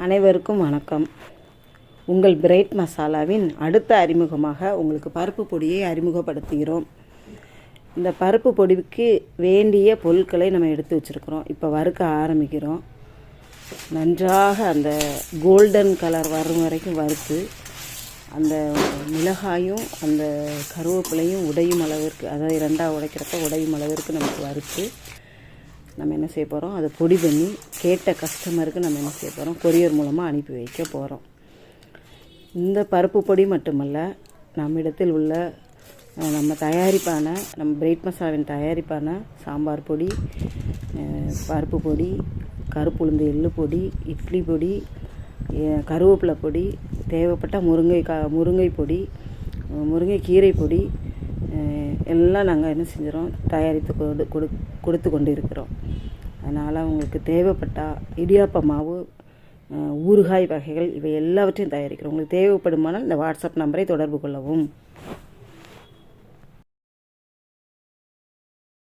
அனைவருக்கும் வணக்கம். உங்கள் பிரைட் மசாலாவின் அடுத்த அறிமுகமாக உங்களுக்கு பருப்பு பொடியை அறிமுகப்படுத்துகிறோம். இந்த பருப்பு பொடிக்கு வேண்டிய பொருட்களை நம்ம எடுத்து வச்சுருக்கிறோம். இப்போ வறுக்க ஆரம்பிக்கிறோம். நன்றாக அந்த கோல்டன் கலர் வரும் வரைக்கும் வறுத்து அந்த மிளகாயும் அந்த கருவேப்பிலையும் உடையும் அளவிற்கு, அதாவது ரெண்டாக உடைக்கிறப்ப உடையும் அளவிற்கு நமக்கு வறுத்து நம்ம என்ன செய்ய போகிறோம், அதை பொடி பண்ணி கேட்ட கஸ்டமருக்கு நம்ம என்ன செய்ய போகிறோம், கொரியர் மூலமாக அனுப்பி வைக்க போகிறோம். இந்த பருப்பு பொடி மட்டுமல்ல, நம்மிடத்தில் உள்ள நம்ம தயாரிப்பான நம்ம பிரைட் மசாலாவின் தயாரிப்பான சாம்பார் பொடி, பருப்பு பொடி, கருப்புளுந்து எள்ளு பொடி, இட்லி பொடி, கருவேப்பிலை பொடி, தேவைப்பட்ட முருங்கை பொடி, முருங்கைக்கீரை பொடி எல்லாம் நாங்கள் என்ன செஞ்சிடறோம், தயாரித்து கொடுத்து கொண்டு இருக்கிறோம். அதனால் உங்களுக்கு தேவைப்பட்டால் இடியாப்ப மாவு, ஊறுகாய் வகைகள் இவை எல்லாவற்றையும் தயாரிக்கிறோம். உங்களுக்கு தேவைப்படுமானால் இந்த வாட்ஸ்அப் நம்பரை தொடர்பு கொள்ளவும்.